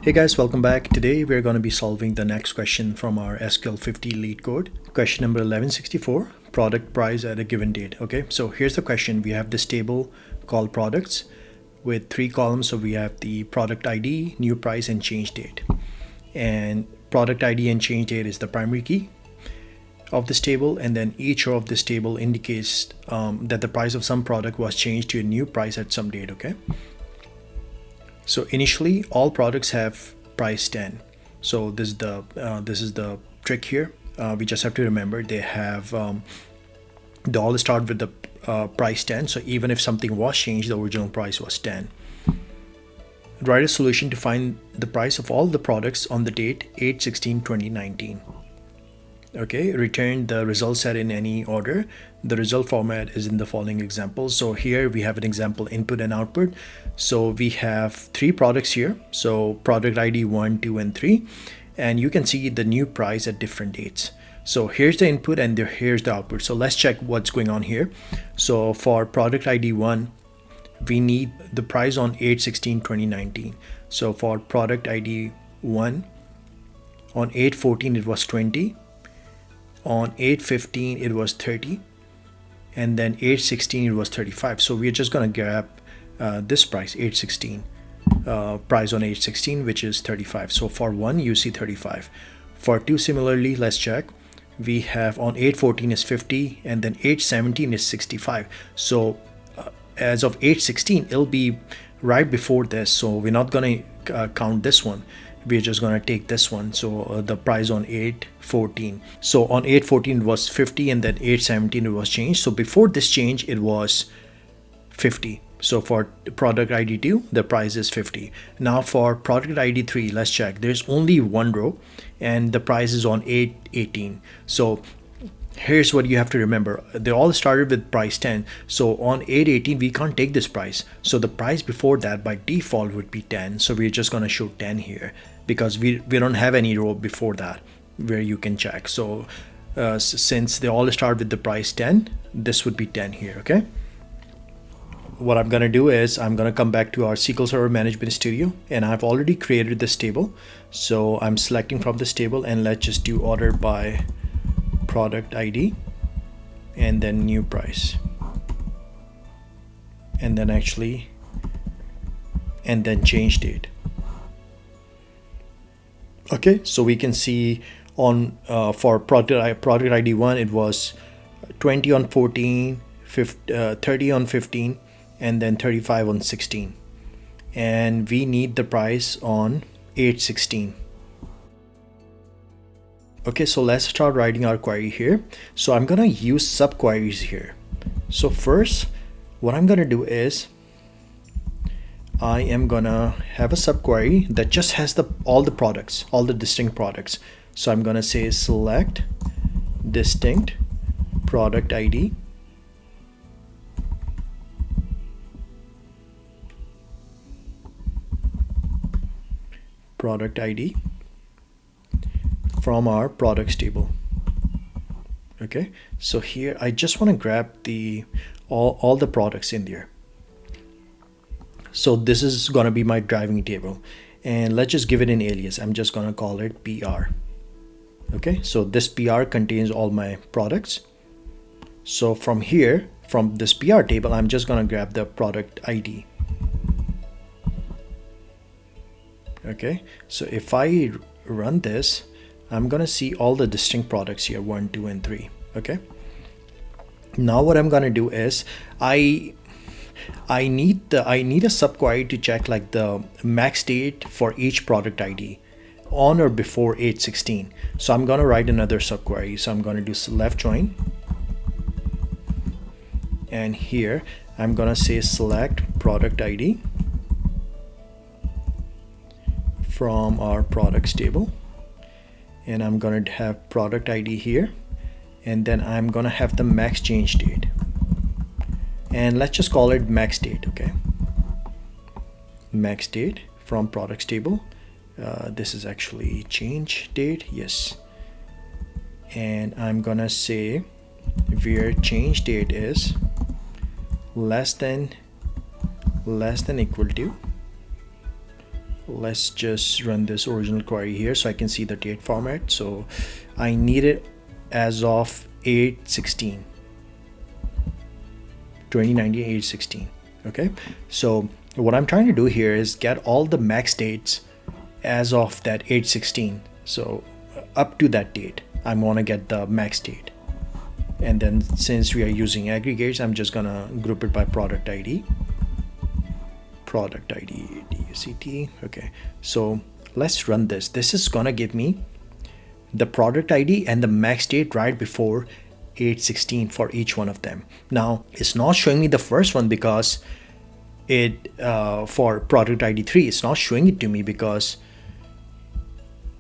Hey guys, welcome back. Today we're going to be solving the next question from our SQL 50 lead code. Question number 1164, product price at a given date. Okay, so here's the question. We have this table called products with 3 columns. So we have the product ID, new price, and change date. And product ID and change date is the primary key of this table, and then each row of this table indicates that the price of some product was changed to a new price at some date. Okay, so initially all products have price 10. So this is the trick here. We just have to remember they have they all start with the price 10. So even if something was changed, the original price was 10. Write a solution to find the price of all the products on the date 8/16/2019. Okay, return the result set in any order. The result format is in the following example. So here we have an example input and output. So we have 3 products here. So product ID 1, 2, and 3. And you can see the new price at different dates. So here's the input and here's the output. So let's check what's going on here. So for product ID 1, we need the price on 8/16/2019. So for product ID 1, on 8/14 it was 20. On 8/15 it was 30, and then 8/16 it was 35. So we're just going to grab this price 8/16, price on 8/16, which is 35. So for 1 you see 35. For 2 similarly, let's check. We have on 8/14 is 50, and then 8/17 is 65. So as of 8/16 it'll be right before this, so we're not going to count this one. We're just going to take this one. So the price on 8/14. So on 8/14 it was 50, and then 8/17 it was changed. So before this change it was 50. So for product ID 2, the price is 50. Now for product ID 3, let's check. There's only one row and the price is on 8/18. So here's what you have to remember. They all started with price 10. So on 8/18 we can't take this price. So the price before that by default would be 10. So we're just going to show 10 here because we don't have any row before that where you can check. So since they all start with the price 10, this would be 10 here. Okay, what I'm going to do is I'm going to come back to our SQL Server Management Studio, and I've already created this table. So I'm selecting from this table, and let's just do order by product ID and then new price, and then change date. Okay, so we can see on for product ID 1 it was 20 on 14, 30 on 15, and then 35 on 16, and we need the price on 8/16. Okay, so let's start writing our query here. So I'm gonna use subqueries here. So first, what I'm gonna do is I am gonna have a subquery that just has all the products, all the distinct products. So I'm gonna say select distinct product ID, from our products table. Okay, so here I just want to grab all the products in there. So this is going to be my driving table, and let's just give it an alias. I'm just going to call it PR. Okay, so this PR contains all my products. So from here, from this PR table, I'm just going to grab the product ID. Okay, so if I run this, I'm gonna see all the distinct products here, 1, 2, and 3. Okay, now what I'm gonna do is I need a subquery to check like the max date for each product ID on or before 8/16. So I'm gonna write another subquery. So I'm gonna do left join, and here I'm gonna say select product ID from our products table, and I'm going to have product ID here, and then I'm going to have the max change date, and let's just call it max date. Okay, max date from products table. This is actually change date, yes, and I'm gonna say where change date is less than equal to let's just run this original query here so I can see the date format. So I need it as of 8/16 2019 8/16. Okay, so what I'm trying to do here is get all the max dates as of that 8/16. So up to that date I want to get the max date, and then since we are using aggregates, I'm just gonna group it by product ID DUCT. Okay, so let's run this. This is gonna give me the product ID and the max date right before 8/16 for each one of them. Now it's not showing me the first one because it for product ID 3, it's not showing it to me because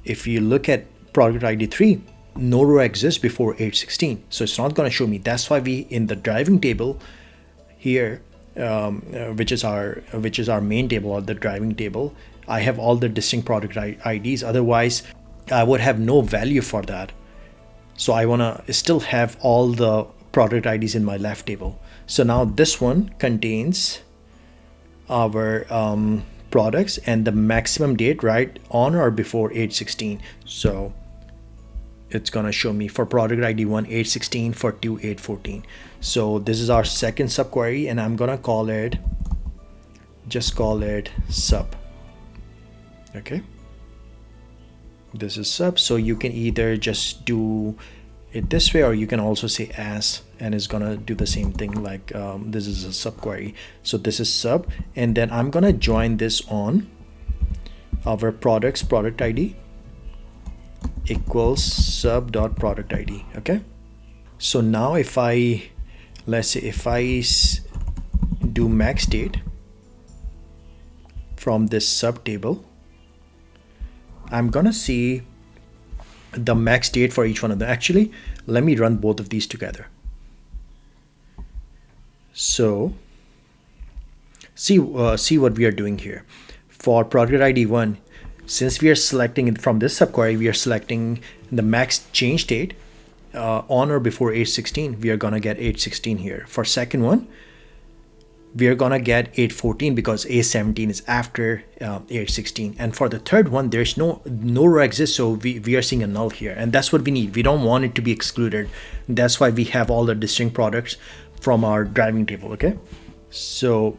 if you look at product ID 3, no row exists before 8/16, so it's not going to show me. That's why we in the driving table here, which is our main table or the driving table, I have all the distinct product IDs. Otherwise I would have no value for that. So I want to still have all the product IDs in my left table. So now this one contains our products and the maximum date right on or before 8/16. So it's gonna show me for product ID 1 8/16, for 2 8/14. So this is our second subquery, and I'm gonna just call it sub. Okay, this is sub. So you can either just do it this way, or you can also say as, and it's gonna do the same thing. Like this is a subquery, so this is sub, and then I'm gonna join this on our product ID equals sub dot product ID. Okay, so now if let's say if I do max date from this sub table, I'm gonna see the max date for each one of them. Actually, let me run both of these together. So see what we are doing here. For product ID 1, since we are selecting it from this subquery, we are selecting the max change date on or before 8/16. We are gonna get 8/16 here. For second one, we are gonna get 8/14 because 8/17 is after 8/16. And for the third one, there's no row exists, so we are seeing a null here, and that's what we need. We don't want it to be excluded. That's why we have all the distinct products from our driving table. Okay, so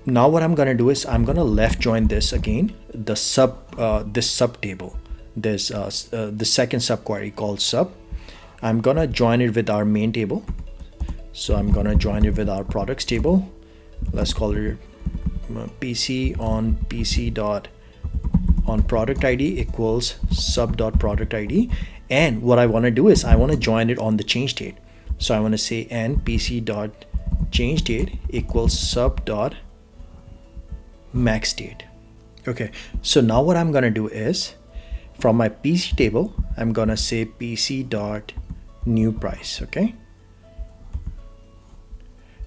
now what I'm gonna do is I'm gonna left join this again, the this sub table, this the second subquery called sub. I'm gonna join it with our main table. So I'm gonna join it with our products table. Let's call it PC dot on product ID equals sub dot product ID. And what I want to do is I want to join it on the change date. So I want to say and PC dot change date equals sub dot max date. Okay, so now what I'm gonna do is from my PC table, I'm gonna say PC dot new price. Okay,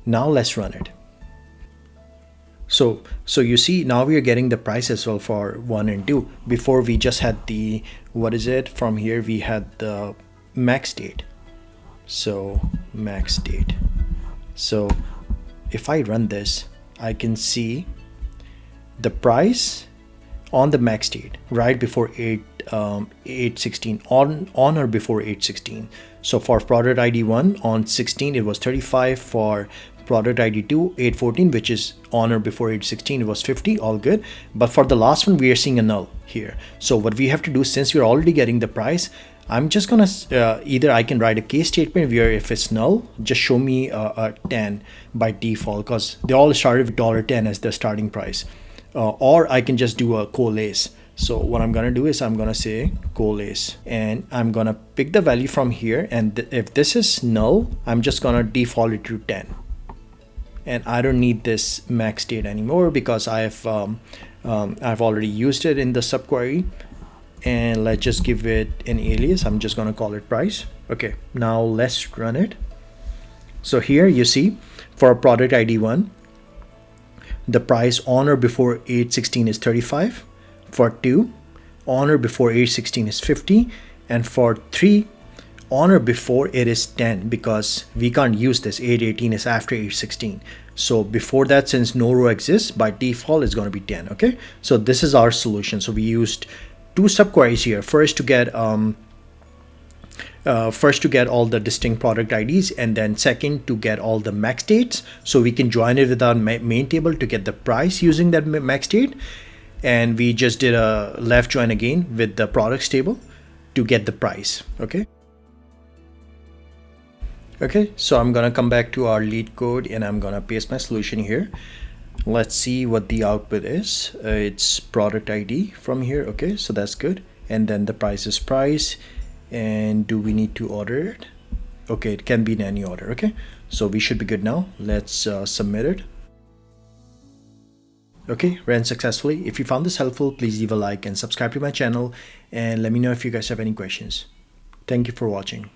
now let's run it. So you see now we are getting the price as well for 1 and 2. Before we just had the, what is it, from here we had the max date. So max date. So if I run this, I can see the price on the max date right before 8/16, on or before 8/16. So for product ID 1 on 16 it was 35, for product ID 2 8/14, which is on or before 8/16, it was 50. All good. But for the last one we are seeing a null here. So what we have to do, since we're already getting the price, I'm just gonna either I can write a case statement where if it's null, just show me a 10 by default, because they all started with $10 as the starting price, or I can just do a collace. So what I'm gonna do is I'm gonna say collace, and I'm gonna pick the value from here, and if this is null, I'm just gonna default it to 10, and I don't need this max date anymore because I've already used it in the subquery. And let's just give it an alias. I'm just gonna call it price. Okay, now let's run it. So here you see for product ID 1, the price on or before 8/16 is 35. For 2, on or before 8/16 is 50. And for 3, on or before it is 10, because we can't use this. 818 is after 816. So before that, since no row exists, by default it's going to be 10. Okay, so this is our solution. So we used two subqueries here. First to get all the distinct product IDs, and then second to get all the max dates, so we can join it with our main table to get the price using that max date. And we just did a left join again with the products table to get the price. Okay, so I'm gonna come back to our LeetCode and I'm gonna paste my solution here. Let's see what the output is. It's product ID from here. Okay, so that's good. And then the price is price. And do we need to order it? Okay, it can be in any order. Okay, so we should be good now. Let's submit it. Okay, ran successfully. If you found this helpful, please leave a like and subscribe to my channel, and let me know if you guys have any questions. Thank you for watching.